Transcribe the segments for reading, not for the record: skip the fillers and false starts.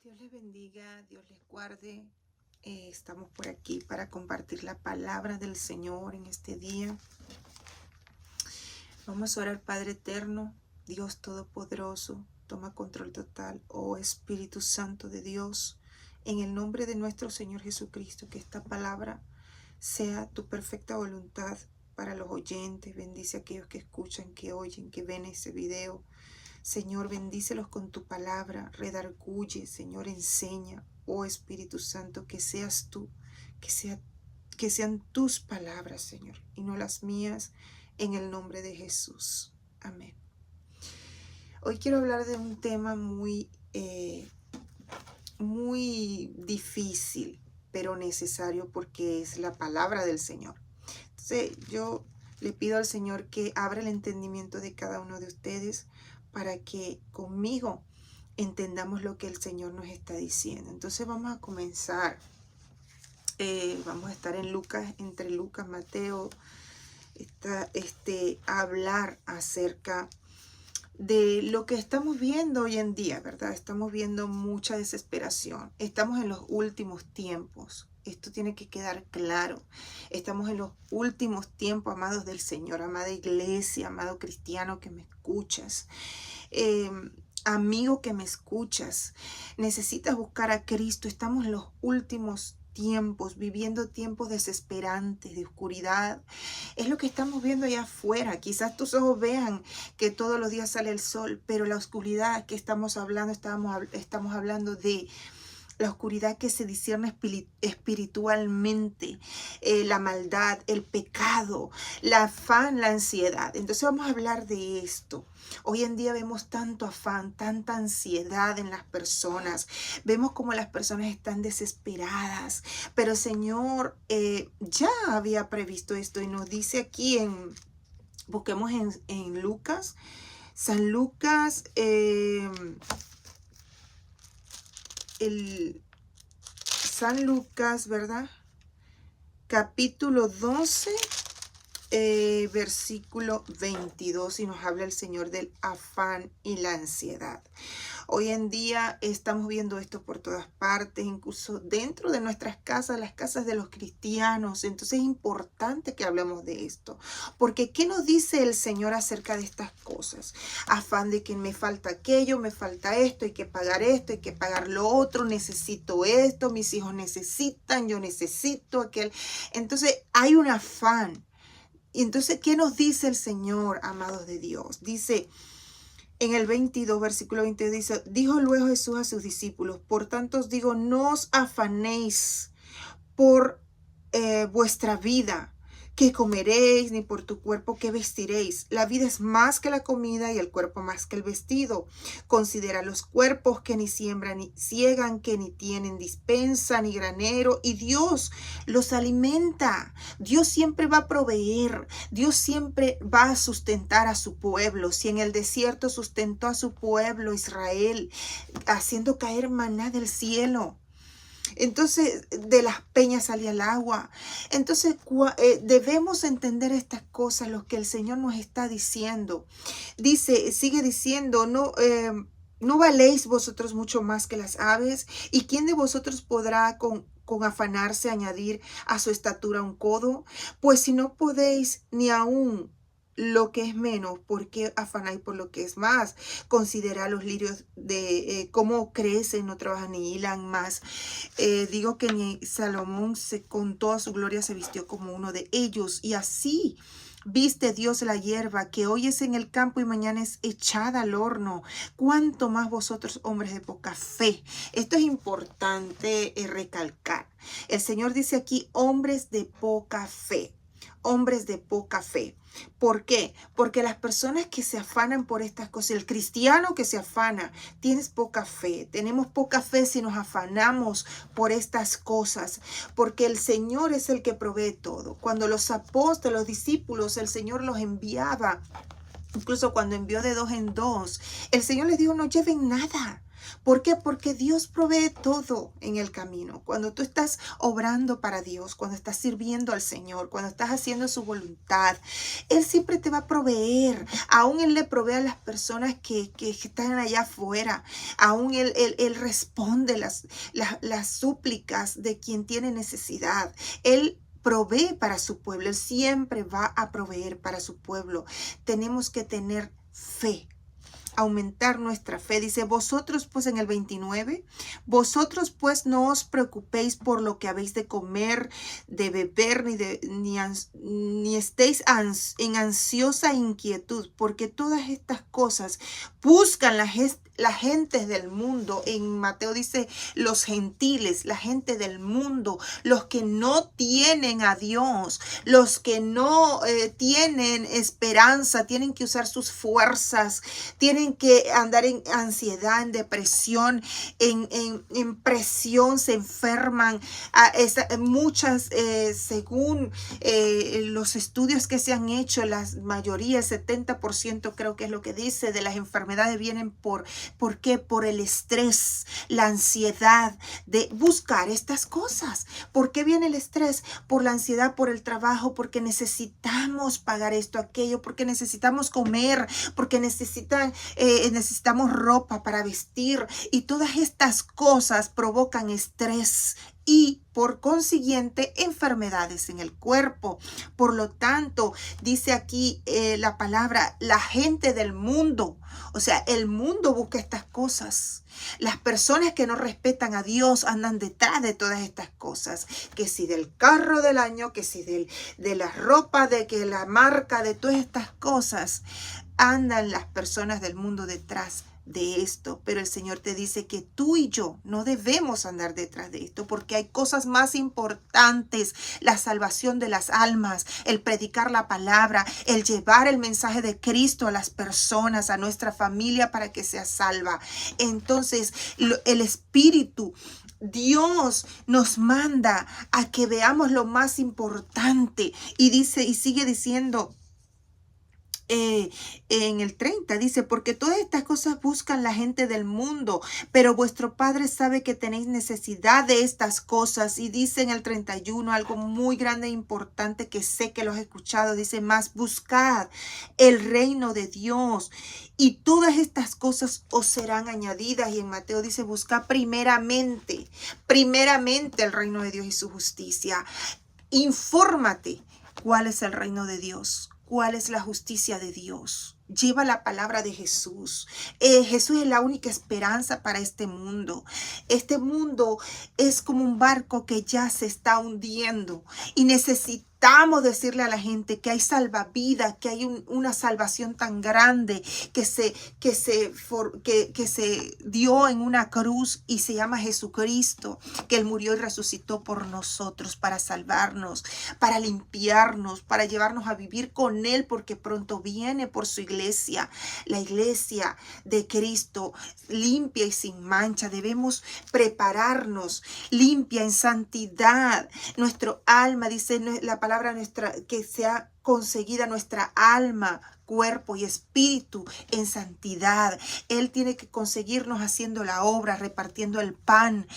Dios les bendiga, Dios les guarde. Estamos por aquí para compartir la palabra del Señor en este día. Vamos a orar. Padre eterno, Dios todopoderoso, toma control total, oh Espíritu Santo de Dios, en el nombre de nuestro Señor Jesucristo, que esta palabra sea tu perfecta voluntad para los oyentes. Bendice a aquellos que escuchan, que oyen, que ven ese video. Señor, bendícelos con tu palabra, redarguye, Señor, enseña, oh Espíritu Santo, que seas tú, que sean tus palabras, Señor, y no las mías, en el nombre de Jesús. Amén. Hoy quiero hablar de un tema muy difícil, pero necesario, porque es la palabra del Señor. Entonces, yo le pido al Señor que abra el entendimiento de cada uno de ustedes para que conmigo entendamos lo que el Señor nos está diciendo. Entonces vamos a comenzar. Vamos a estar en Lucas, entre Lucas, Mateo, a hablar acerca de lo que estamos viendo hoy en día, ¿verdad? Estamos viendo mucha desesperación. Estamos en los últimos tiempos. Esto tiene que quedar claro. Estamos en los últimos tiempos, amados del Señor, amada iglesia, amado cristiano que me escuchas. Amigo que me escuchas, necesitas buscar a Cristo. Estamos en los últimos tiempos, viviendo tiempos desesperantes, de oscuridad. Es lo que estamos viendo allá afuera. Quizás tus ojos vean que todos los días sale el sol, pero la oscuridad que estamos hablando, estamos hablando de la oscuridad que se discierne espiritualmente, la maldad, el pecado, la afán, la ansiedad. Entonces vamos a hablar de esto. Hoy en día vemos tanto afán, tanta ansiedad en las personas. Vemos como las personas están desesperadas. Pero el Señor ya había previsto esto y nos dice aquí busquemos en Lucas, San Lucas, San Lucas, ¿verdad? Capítulo 12, versículo 22, y nos habla el Señor del afán y la ansiedad. Hoy en día estamos viendo esto por todas partes, incluso dentro de nuestras casas, las casas de los cristianos. Entonces es importante que hablemos de esto, porque ¿qué nos dice el Señor acerca de estas cosas? Afán de que me falta aquello, me falta esto, hay que pagar lo otro, necesito esto, mis hijos necesitan, yo necesito aquel. Entonces hay un afán. Y entonces, ¿qué nos dice el Señor, amados de Dios? Dice en el 22, versículo 22, dice: dijo luego Jesús a sus discípulos: por tanto os digo, no os afanéis por vuestra vida, que comeréis, ni por tu cuerpo que vestiréis. La vida es más que la comida y el cuerpo más que el vestido. Considera los cuerpos, que ni siembran ni ciegan, que ni tienen dispensa ni granero, y Dios los alimenta. Dios siempre va a proveer. Dios siempre va a sustentar a su pueblo. Si en el desierto sustentó a su pueblo Israel, haciendo caer maná del cielo, entonces de las peñas salía el agua. Entonces debemos entender estas cosas, lo que el Señor nos está diciendo. Sigue diciendo: ¿no valéis vosotros mucho más que las aves? ¿Y quién de vosotros podrá con afanarse añadir a su estatura un codo? Pues si no podéis ni aún lo que es menos, ¿por qué afanáis por lo que es más? Considera los lirios de cómo crecen, no trabajan ni hilan más. Digo que ni Salomón con toda su gloria se vistió como uno de ellos. Y así viste Dios la hierba, que hoy es en el campo y mañana es echada al horno. ¿Cuánto más vosotros, hombres de poca fe? Esto es importante recalcar. El Señor dice aquí: hombres de poca fe. Hombres de poca fe. ¿Por qué? Porque las personas que se afanan por estas cosas, el cristiano que se afana, tienes poca fe. Tenemos poca fe si nos afanamos por estas cosas, porque el Señor es el que provee todo. Cuando los apóstoles, los discípulos, el Señor los enviaba, incluso cuando envió de 2 en 2, el Señor les dijo: no lleven nada. ¿Por qué? Porque Dios provee todo en el camino. Cuando tú estás obrando para Dios, cuando estás sirviendo al Señor, cuando estás haciendo su voluntad, Él siempre te va a proveer. Aún Él le provee a las personas que están allá afuera. Aún Él responde las súplicas de quien tiene necesidad. Él provee para su pueblo. Él siempre va a proveer para su pueblo. Tenemos que tener fe. Aumentar nuestra fe. Dice, vosotros pues en el 29, vosotros pues no os preocupéis por lo que habéis de comer, de beber, ni estéis en ansiosa inquietud, porque todas estas cosas buscan las gentes del mundo. En Mateo dice los gentiles, la gente del mundo, los que no tienen a Dios, los que no tienen esperanza, tienen que usar sus fuerzas, tienen que andar en ansiedad, en depresión, en presión, se enferman. Muchas, según los estudios que se han hecho, la mayoría, el 70% creo que es lo que dice, de las enfermedades vienen ¿por qué? Por el estrés, la ansiedad de buscar estas cosas. ¿Por qué viene el estrés? Por la ansiedad, por el trabajo, porque necesitamos pagar esto, aquello, porque necesitamos comer, porque necesitamos ropa para vestir, y todas estas cosas provocan estrés y por consiguiente enfermedades en el cuerpo. Por lo tanto, dice aquí la palabra, la gente del mundo, o sea, el mundo busca estas cosas. Las personas que no respetan a Dios andan detrás de todas estas cosas, que si del carro del año, que si de la ropa, de que la marca, de todas estas cosas, andan las personas del mundo detrás de esto. Pero el Señor te dice que tú y yo no debemos andar detrás de esto, porque hay cosas más importantes: la salvación de las almas, el predicar la palabra, el llevar el mensaje de Cristo a las personas, a nuestra familia, para que sea salva. Entonces el Espíritu, Dios nos manda a que veamos lo más importante, y dice, y sigue diciendo en el 30, dice, porque todas estas cosas buscan la gente del mundo, pero vuestro Padre sabe que tenéis necesidad de estas cosas. Y dice en el 31 algo muy grande e importante, que sé que lo has escuchado. Dice, más buscad el reino de Dios y todas estas cosas os serán añadidas. Y en Mateo dice, buscad primeramente el reino de Dios y su justicia. Infórmate cuál es el reino de Dios. ¿Cuál es la justicia de Dios? Lleva la palabra de Jesús. Jesús es la única esperanza para este mundo. Este mundo es como un barco que ya se está hundiendo, y necesitamos decirle a la gente que hay salvavidas, que hay una salvación tan grande que se dio en una cruz, y se llama Jesucristo, que Él murió y resucitó por nosotros para salvarnos, para limpiarnos, para llevarnos a vivir con Él, porque pronto viene por su iglesia, la iglesia de Cristo, limpia y sin mancha. Debemos prepararnos limpia en santidad. Nuestro alma, dice la palabra nuestra, que sea conseguida nuestra alma, cuerpo y espíritu en santidad. Él tiene que conseguirnos haciendo la obra, repartiendo el pan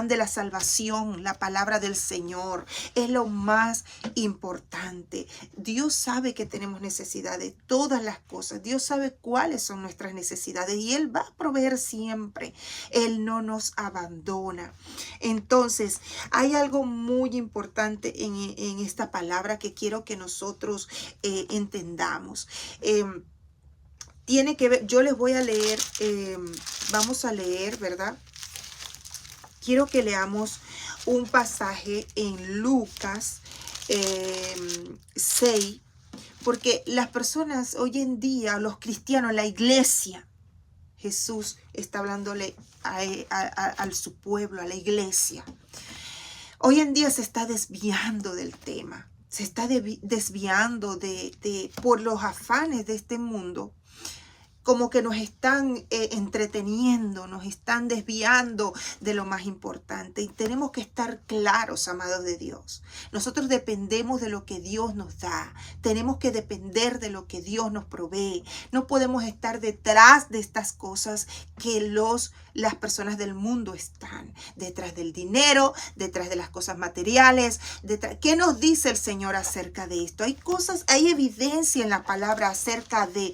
de la salvación, la palabra del Señor. Es lo más importante. Dios sabe que tenemos necesidad de todas las cosas. Dios sabe cuáles son nuestras necesidades, y Él va a proveer siempre. Él no nos abandona. Entonces, hay algo muy importante en esta palabra que quiero que nosotros entendamos. Tiene que ver, yo les voy a leer, vamos a leer, ¿verdad? Quiero que leamos un pasaje en Lucas 6, porque las personas hoy en día, los cristianos, la iglesia, Jesús está hablándole a su pueblo, a la iglesia. Hoy en día se está desviando del tema. Se está desviando por los afanes de este mundo. como que nos están entreteniendo, nos están desviando de lo más importante. Y tenemos que estar claros, amados de Dios. Nosotros dependemos de lo que Dios nos da. Tenemos que depender de lo que Dios nos provee. No podemos estar detrás de estas cosas que las personas del mundo están. Detrás del dinero, detrás de las cosas materiales. ¿Qué nos dice el Señor acerca de esto? Hay evidencia en la palabra acerca de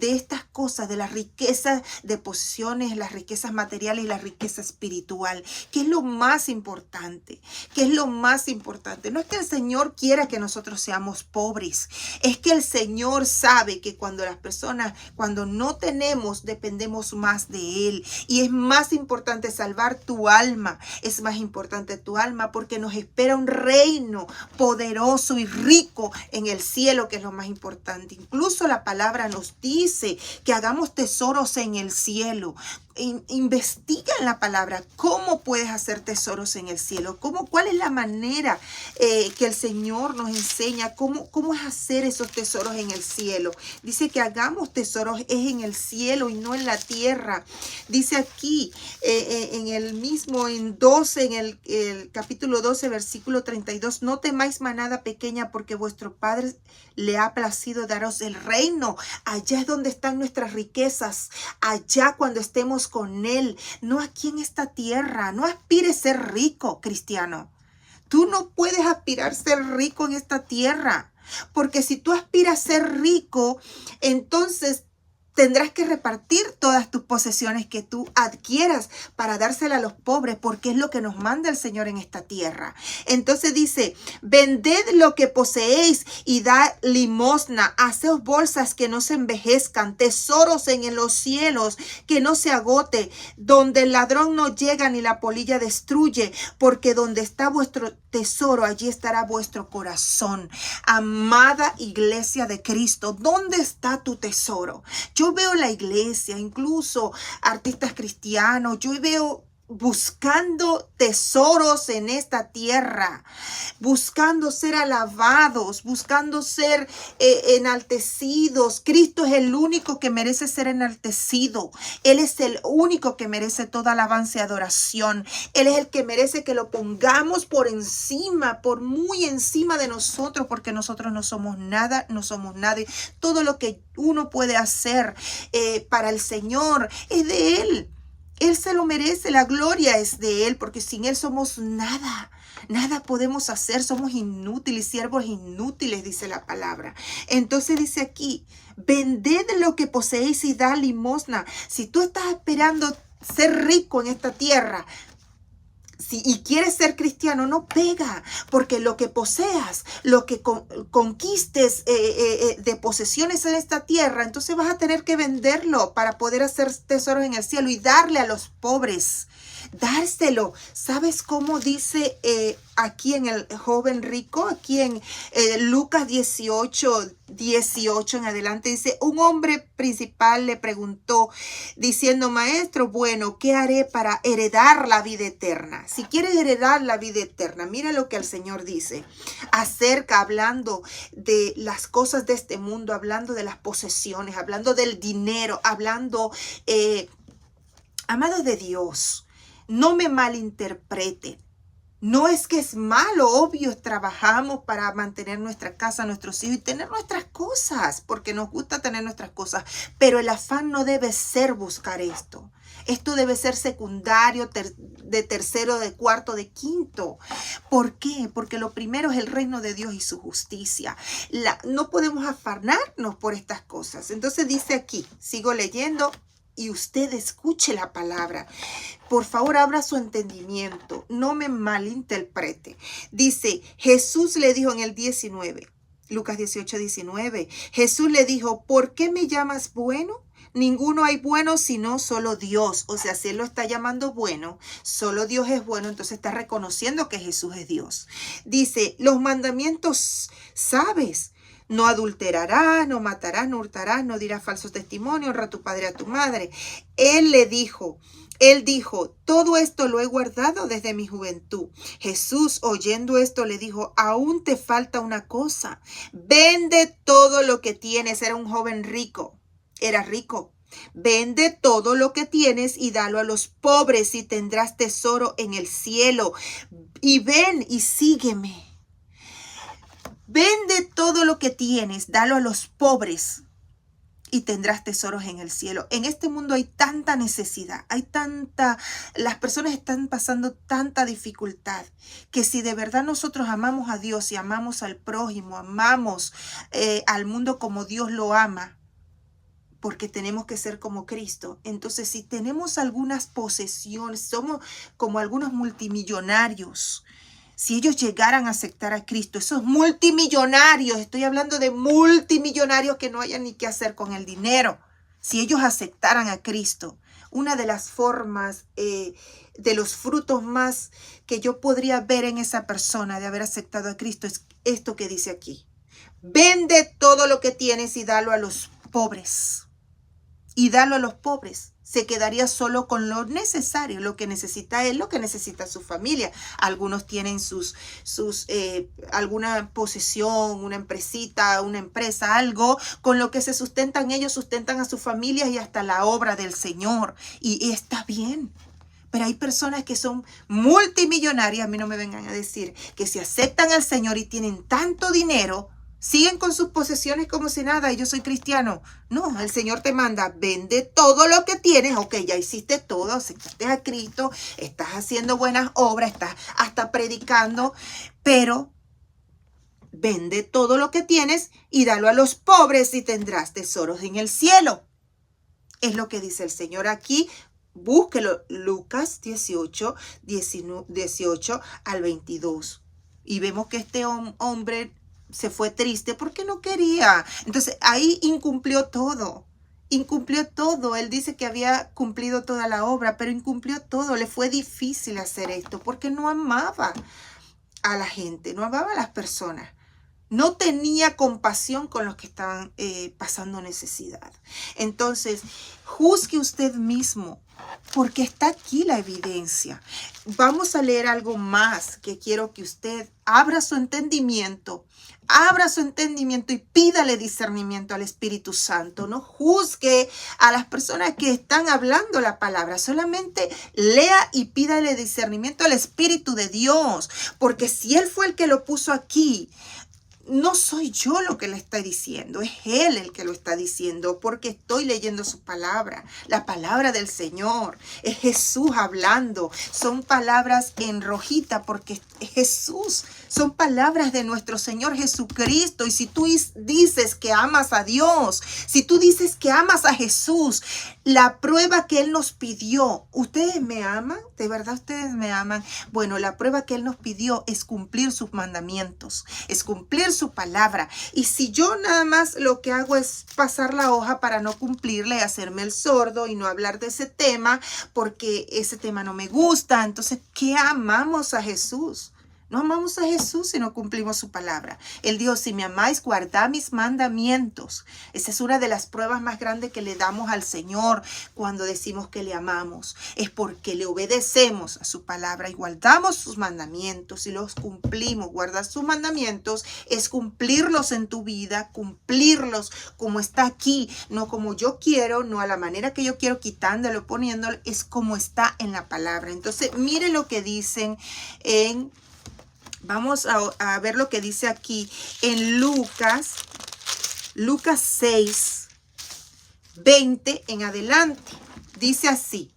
estas cosas, de las riquezas de posesiones, las riquezas materiales y la riqueza espiritual. ¿Qué es lo más importante? ¿Qué es lo más importante? No es que el Señor quiera que nosotros seamos pobres. Es que el Señor sabe que cuando no tenemos, dependemos más de Él. Y es más importante salvar tu alma. Es más importante tu alma porque nos espera un reino poderoso y rico en el cielo, que es lo más importante. Incluso la palabra nos dice que hagamos tesoros en el cielo. Investiga en la palabra cómo puedes hacer tesoros en el cielo, cuál es la manera que el Señor nos enseña, cómo es hacer esos tesoros en el cielo. Dice que hagamos tesoros es en el cielo y no en la tierra. Dice aquí en el capítulo 12, versículo 32, no temáis manada pequeña, porque vuestro Padre le ha placido daros el reino. Allá es donde están nuestras riquezas, allá cuando estemos con Él, no aquí en esta tierra. No aspires a ser rico, cristiano. Tú no puedes aspirar a ser rico en esta tierra, porque si tú aspiras a ser rico, entonces tendrás que repartir todas tus posesiones que tú adquieras para dárselas a los pobres, porque es lo que nos manda el Señor en esta tierra. Entonces dice, vended lo que poseéis y dad limosna, haceos bolsas que no se envejezcan, tesoros en los cielos que no se agote, donde el ladrón no llega ni la polilla destruye, porque donde está vuestro tesoro, allí estará vuestro corazón. Amada iglesia de Cristo, ¿dónde está tu tesoro? Yo veo la iglesia, incluso artistas cristianos, yo veo buscando tesoros en esta tierra, buscando ser alabados, buscando ser enaltecidos. Cristo es el único que merece ser enaltecido. Él es el único que merece toda alabanza y adoración. Él es el que merece que lo pongamos por encima, por muy encima de nosotros, porque nosotros no somos nada, no somos nadie. Todo lo que uno puede hacer para el Señor es de Él. Él se lo merece, la gloria es de Él, porque sin Él somos nada. Nada podemos hacer, somos inútiles, siervos inútiles, dice la palabra. Entonces dice aquí, vended lo que poseéis y da limosna. Si tú estás esperando ser rico en esta tierra, y quieres ser cristiano, no pega, porque lo que poseas, lo que conquistes de posesiones en esta tierra, entonces vas a tener que venderlo para poder hacer tesoros en el cielo y darle a los pobres. Dárselo. ¿Sabes cómo dice aquí en el joven rico? Aquí en Lucas 18 en adelante dice, un hombre principal le preguntó diciendo, maestro, bueno, ¿qué haré para heredar la vida eterna? Si quieres heredar la vida eterna, mira lo que el Señor dice hablando de las cosas de este mundo, hablando de las posesiones, hablando del dinero, hablando, amados de Dios, no me malinterpreten. No es que es malo, obvio, trabajamos para mantener nuestra casa, nuestros hijos y tener nuestras cosas, porque nos gusta tener nuestras cosas, pero el afán no debe ser buscar esto. Esto debe ser secundario, de tercero, de cuarto, de quinto. ¿Por qué? Porque lo primero es el reino de Dios y su justicia. No podemos afanarnos por estas cosas. Entonces dice aquí, sigo leyendo, y usted escuche la palabra. Por favor, abra su entendimiento. No me malinterprete. Dice, Jesús le dijo en el 19, Lucas 18, 19. Jesús le dijo, ¿por qué me llamas bueno? Ninguno hay bueno sino solo Dios. O sea, si Él lo está llamando bueno, solo Dios es bueno, entonces está reconociendo que Jesús es Dios. Dice, los mandamientos sabes. No adulterarás, no matarás, no hurtarás, no dirás falso testimonio, honra a tu padre y a tu madre. Él dijo, todo esto lo he guardado desde mi juventud. Jesús, oyendo esto, le dijo, aún te falta una cosa. Vende todo lo que tienes. Era un joven rico. Era rico. Vende todo lo que tienes y dalo a los pobres y tendrás tesoro en el cielo. Y ven y sígueme. Vende todo lo que tienes, dalo a los pobres y tendrás tesoros en el cielo. En este mundo hay tanta necesidad, las personas están pasando tanta dificultad, que si de verdad nosotros amamos a Dios y amamos al prójimo, amamos al mundo como Dios lo ama, porque tenemos que ser como Cristo. Entonces, si tenemos algunas posesiones, somos como algunos multimillonarios. Si ellos llegaran a aceptar a Cristo, esos multimillonarios, estoy hablando de multimillonarios que no hayan ni qué hacer con el dinero. Si ellos aceptaran a Cristo, una de las formas, de los frutos más que yo podría ver en esa persona de haber aceptado a Cristo es esto que dice aquí. Vende todo lo que tienes y dalo a los pobres. Y dalo a los pobres. Se quedaría solo con lo necesario, lo que necesita él, lo que necesita su familia. Algunos tienen alguna posesión, una empresita, una empresa, algo con lo que se sustentan ellos, sustentan a sus familias y hasta la obra del Señor. Y está bien. Pero hay personas que son multimillonarias, a mí no me vengan a decir que si aceptan al Señor y tienen tanto dinero, siguen con sus posesiones como si nada, y yo soy cristiano. No, el Señor te manda, vende todo lo que tienes. Ok, ya hiciste todo, aceptaste a Cristo, estás haciendo buenas obras, estás hasta predicando, pero vende todo lo que tienes y dalo a los pobres y tendrás tesoros en el cielo. Es lo que dice el Señor aquí. Búsquelo, Lucas 18 al 22. Y vemos que este hombre se fue triste porque no quería. Entonces ahí incumplió todo. Incumplió todo. Él dice que había cumplido toda la obra, pero incumplió todo. Le fue difícil hacer esto porque no amaba a la gente, no amaba a las personas. No tenía compasión con los que estaban pasando necesidad. Entonces, juzgue usted mismo, porque está aquí la evidencia. Vamos a leer algo más que quiero que usted abra su entendimiento y pídale discernimiento al Espíritu Santo. No juzgue a las personas que están hablando la palabra. Solamente lea y pídale discernimiento al Espíritu de Dios, porque si Él fue el que lo puso aquí, no soy yo lo que le está diciendo, es Él el que lo está diciendo, porque estoy leyendo su palabra, la palabra del Señor. Es Jesús hablando, son palabras en rojita porque es Jesús, son palabras de nuestro Señor Jesucristo. Y si tú dices que amas a Dios, si tú dices que amas a Jesús, la prueba que Él nos pidió, ¿ustedes me aman? ¿De verdad ustedes me aman? Bueno, la prueba que Él nos pidió es cumplir sus mandamientos, es cumplir su palabra. Y si yo nada más lo que hago es pasar la hoja para no cumplirla y hacerme el sordo y no hablar de ese tema porque ese tema no me gusta, entonces, ¿qué amamos a Jesús? No amamos a Jesús si no cumplimos su palabra. Él dijo, si me amáis, guardad mis mandamientos. Esa es una de las pruebas más grandes que le damos al Señor cuando decimos que le amamos. Es porque le obedecemos a su palabra y guardamos sus mandamientos y los cumplimos. Guardar sus mandamientos es cumplirlos en tu vida, cumplirlos como está aquí, no como yo quiero, no a la manera que yo quiero, quitándolo, poniéndolo, es como está en la palabra. Entonces, mire lo que dicen Vamos a ver lo que dice aquí en Lucas 6, 20 en adelante. Dice así,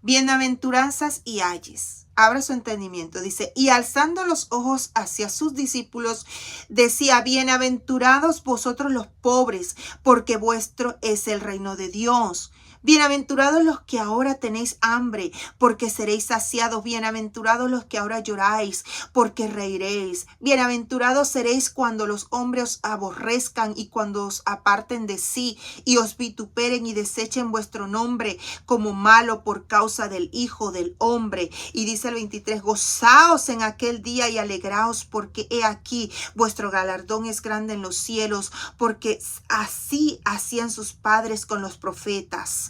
bienaventuranzas y ayes. Abra su entendimiento. Dice, y alzando los ojos hacia sus discípulos, decía, bienaventurados vosotros los pobres, porque vuestro es el reino de Dios. Bienaventurados los que ahora tenéis hambre, porque seréis saciados. Bienaventurados los que ahora lloráis, porque reiréis. Bienaventurados seréis cuando los hombres os aborrezcan y cuando os aparten de sí y os vituperen y desechen vuestro nombre como malo por causa del Hijo del Hombre. Y dice el 23, gozaos en aquel día y alegraos, porque he aquí vuestro galardón es grande en los cielos, porque así hacían sus padres con los profetas.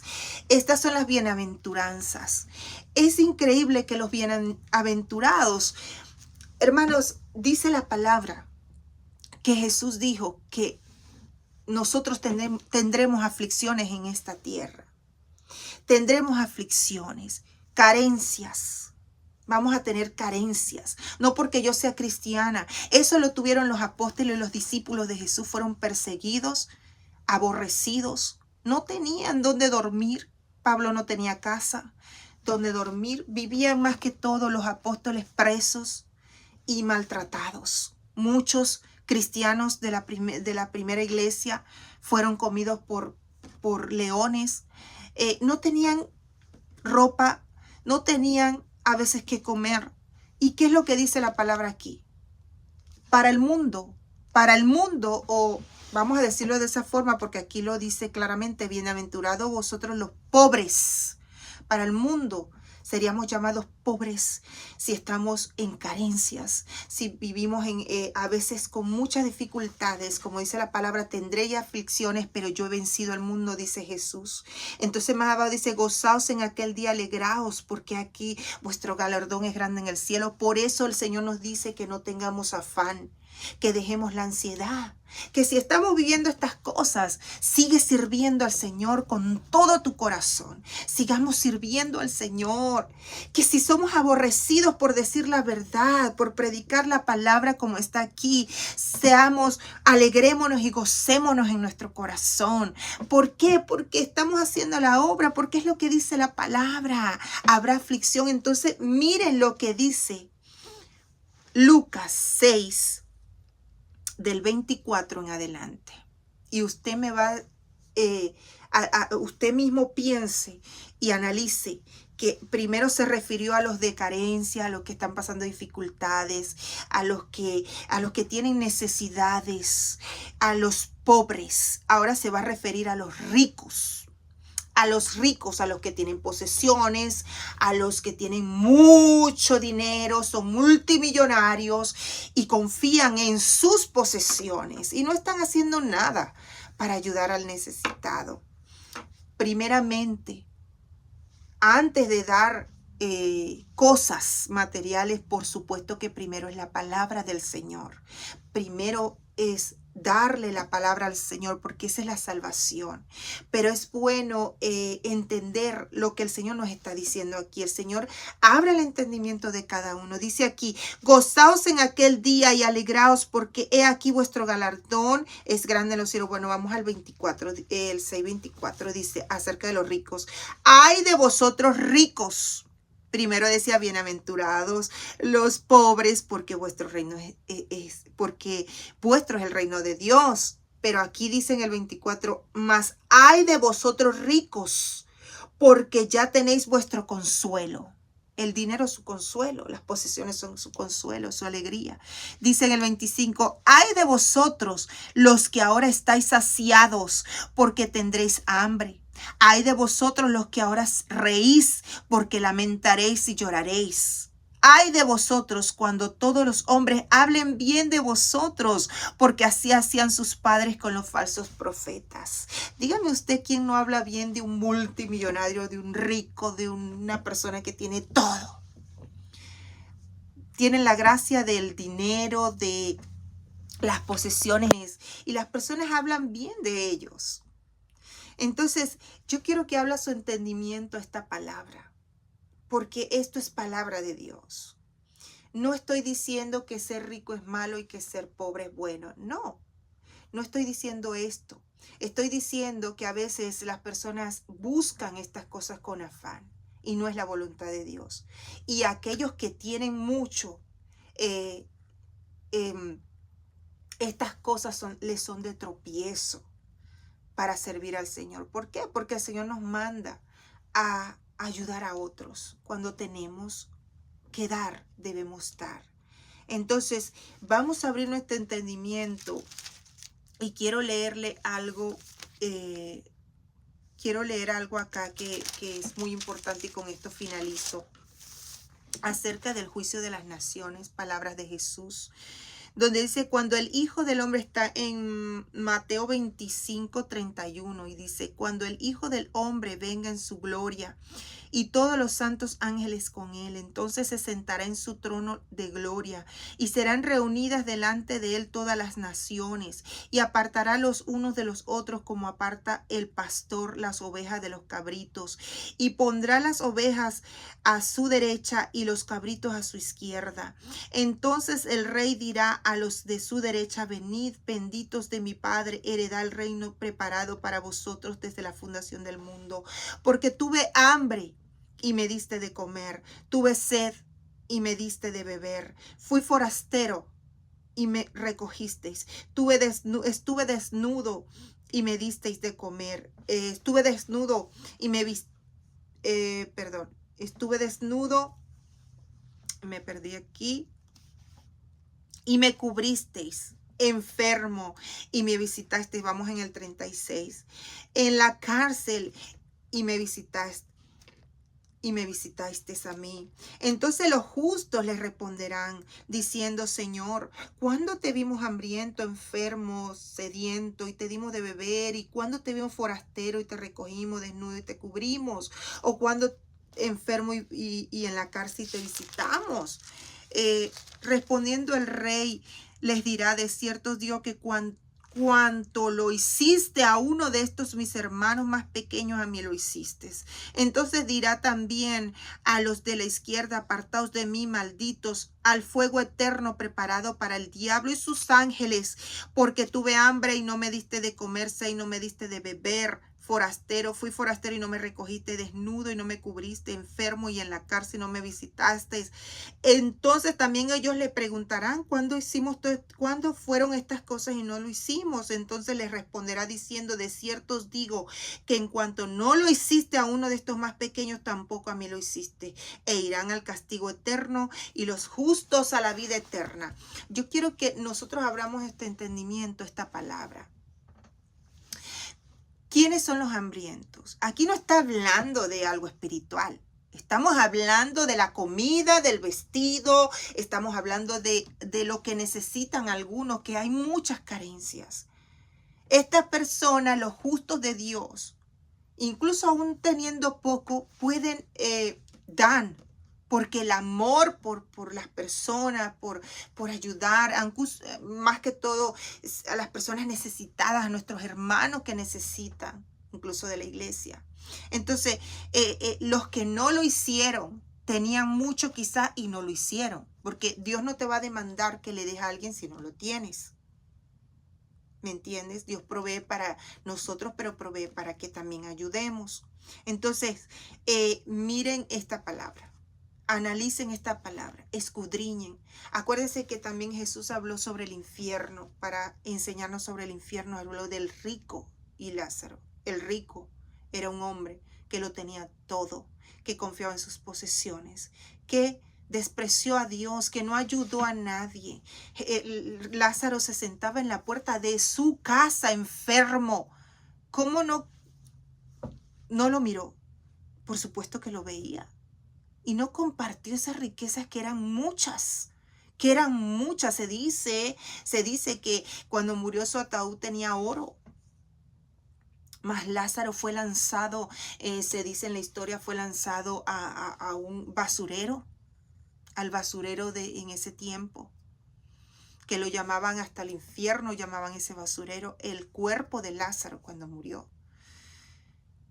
Estas son las bienaventuranzas. Es increíble que los bienaventurados, hermanos, dice la palabra que Jesús dijo que nosotros tendremos aflicciones en esta tierra. Tendremos aflicciones, carencias. Vamos a tener carencias. No porque yo sea cristiana. Eso lo tuvieron los apóstoles y los discípulos de Jesús. Fueron perseguidos, aborrecidos. No tenían dónde dormir. Pablo no tenía casa donde dormir. Vivían más que todo los apóstoles presos y maltratados. Muchos cristianos de la primera iglesia fueron comidos por leones. No tenían ropa, no tenían a veces que comer. ¿Y qué es lo que dice la palabra aquí? Para el mundo, o vamos a decirlo de esa forma porque aquí lo dice claramente, bienaventurados vosotros los pobres. Para el mundo seríamos llamados pobres si estamos en carencias, si vivimos a veces con muchas dificultades. Como dice la palabra, tendré aflicciones, pero yo he vencido al mundo, dice Jesús. Entonces más abajo dice, gozaos en aquel día, alegraos, porque aquí vuestro galardón es grande en el cielo. Por eso el Señor nos dice que no tengamos afán, que dejemos la ansiedad, que si estamos viviendo estas cosas, sigue sirviendo al Señor con todo tu corazón. Sigamos sirviendo al Señor. Que si somos aborrecidos por decir la verdad, por predicar la palabra como está aquí, alegrémonos y gocémonos en nuestro corazón. ¿Por qué? Porque estamos haciendo la obra, porque es lo que dice la palabra. Habrá aflicción. Entonces miren lo que dice Lucas 6, del 24 en adelante. Y usted me va, usted mismo piense y analice que primero se refirió a los de carencia, a los que están pasando dificultades, a los que tienen necesidades, a los pobres. Ahora se va a referir a los ricos. A los ricos, a los que tienen posesiones, a los que tienen mucho dinero, son multimillonarios y confían en sus posesiones y no están haciendo nada para ayudar al necesitado. Primeramente, antes de dar cosas materiales, por supuesto que primero es la palabra del Señor. Primero es darle la palabra al Señor, porque esa es la salvación. Pero es bueno entender lo que el Señor nos está diciendo aquí. El Señor abre el entendimiento de cada uno. Dice aquí, gozaos en aquel día y alegraos, porque he aquí vuestro galardón es grande en los cielos. Bueno, vamos al 24, el 6:24 dice acerca de los ricos. ¡Ay de vosotros ricos! Primero decía, bienaventurados los pobres, porque vuestro reino porque vuestro es el reino de Dios. Pero aquí dice en el 24, mas ay de vosotros ricos, porque ya tenéis vuestro consuelo. El dinero es su consuelo, las posesiones son su consuelo, su alegría. Dice en el 25, ay de vosotros los que ahora estáis saciados, porque tendréis hambre. Ay de vosotros los que ahora reís, porque lamentaréis y lloraréis. Ay de vosotros cuando todos los hombres hablen bien de vosotros, porque así hacían sus padres con los falsos profetas. Dígame usted quién no habla bien de un multimillonario, de un rico, de una persona que tiene todo. Tienen la gracia del dinero, de las posesiones, y las personas hablan bien de ellos. Entonces, yo quiero que hable su entendimiento a esta palabra, porque esto es palabra de Dios. No estoy diciendo que ser rico es malo y que ser pobre es bueno. No estoy diciendo esto. Estoy diciendo que a veces las personas buscan estas cosas con afán y no es la voluntad de Dios. Y aquellos que tienen mucho, estas cosas les son de tropiezo para servir al Señor. ¿Por qué? Porque el Señor nos manda a ayudar a otros. Cuando tenemos que dar, debemos dar. Entonces, vamos a abrir nuestro entendimiento y quiero leerle algo. Quiero leer algo acá que es muy importante y con esto finalizo. Acerca del juicio de las naciones, palabras de Jesús. Donde dice, cuando el Hijo del Hombre está en Mateo 25:31 y dice, cuando el Hijo del Hombre venga en su gloria y todos los santos ángeles con él. Entonces se sentará en su trono de gloria y serán reunidas delante de él todas las naciones, y apartará los unos de los otros como aparta el pastor las ovejas de los cabritos, y pondrá las ovejas a su derecha y los cabritos a su izquierda. Entonces el rey dirá a los de su derecha: venid, benditos de mi Padre, heredad el reino preparado para vosotros desde la fundación del mundo. Porque tuve hambre y me diste de comer, tuve sed y me diste de beber, fui forastero y me recogisteis, estuve desnudo y me disteis de comer, estuve desnudo y me estuve desnudo, me perdí aquí, y me cubristeis, enfermo y me visitasteis. Vamos en el 36. En la cárcel y me visitasteis a mí. Entonces los justos les responderán diciendo: Señor, ¿cuándo te vimos hambriento, enfermo, sediento y te dimos de beber? ¿Y cuándo te vimos forastero y te recogimos, desnudo y te cubrimos? ¿O cuándo enfermo y en la cárcel te visitamos? Respondiendo el rey les dirá: de cierto os digo que cuanto lo hiciste a uno de estos mis hermanos más pequeños, a mí lo hiciste. Entonces dirá también a los de la izquierda: apartaos de mí, malditos, al fuego eterno preparado para el diablo y sus ángeles, porque tuve hambre y no me diste de comer, sed y no me diste de beber, fui forastero y no me recogiste, desnudo y no me cubriste, enfermo y en la cárcel y no me visitasteis. Entonces también ellos le preguntarán: ¿cuándo fueron estas cosas y no lo hicimos? Entonces les responderá diciendo: de cierto os digo que en cuanto no lo hiciste a uno de estos más pequeños, tampoco a mí lo hiciste. E irán al castigo eterno y los justos a la vida eterna. Yo quiero que nosotros abramos este entendimiento, esta palabra. ¿Quiénes son los hambrientos? Aquí no está hablando de algo espiritual. Estamos hablando de la comida, del vestido, estamos hablando de lo que necesitan algunos, que hay muchas carencias. Estas personas, los justos de Dios, incluso aún teniendo poco, pueden dar, porque el amor por las personas, por ayudar, más que todo a las personas necesitadas, a nuestros hermanos que necesitan, incluso de la iglesia. Entonces, los que no lo hicieron, tenían mucho quizá y no lo hicieron, porque Dios no te va a demandar que le des a alguien si no lo tienes. ¿Me entiendes? Dios provee para nosotros, pero provee para que también ayudemos. Entonces, miren esta palabra. Analicen esta palabra, escudriñen. Acuérdense que también Jesús habló sobre el infierno. Para enseñarnos sobre el infierno, habló del rico y Lázaro. El rico era un hombre que lo tenía todo, que confiaba en sus posesiones, que despreció a Dios, que no ayudó a nadie. Lázaro se sentaba en la puerta de su casa enfermo. ¿Cómo no lo miró? Por supuesto que lo veía. Y no compartió esas riquezas que eran muchas. Se dice que cuando murió su ataúd tenía oro. Mas Lázaro fue lanzado, se dice en la historia, fue lanzado a un basurero, al basurero en ese tiempo, que lo llamaban hasta el infierno, llamaban ese basurero, el cuerpo de Lázaro cuando murió.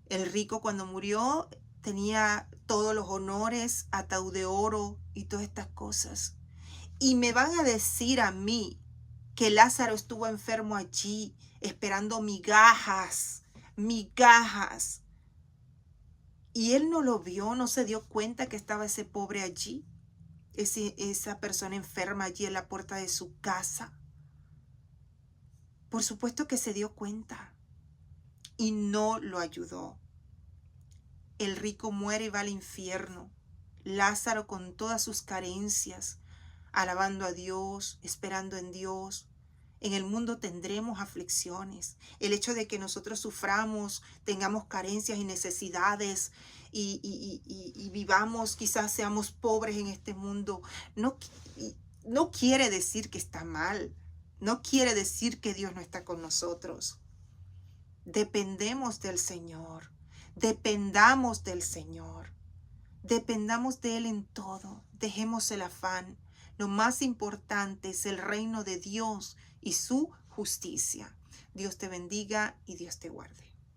El rico cuando murió tenía todos los honores, ataúd de oro y todas estas cosas. Y me van a decir a mí que Lázaro estuvo enfermo allí esperando migajas. Y él no lo vio, no se dio cuenta que estaba ese pobre allí, esa persona enferma allí en la puerta de su casa. Por supuesto que se dio cuenta y no lo ayudó. El rico muere y va al infierno. Lázaro con todas sus carencias, alabando a Dios, esperando en Dios. En el mundo tendremos aflicciones. El hecho de que nosotros suframos, tengamos carencias y necesidades y vivamos, quizás seamos pobres en este mundo, no quiere decir que está mal. No quiere decir que Dios no está con nosotros. Dependemos del Señor. Dependamos del Señor. Dependamos de Él en todo. Dejemos el afán. Lo más importante es el reino de Dios y su justicia. Dios te bendiga y Dios te guarde.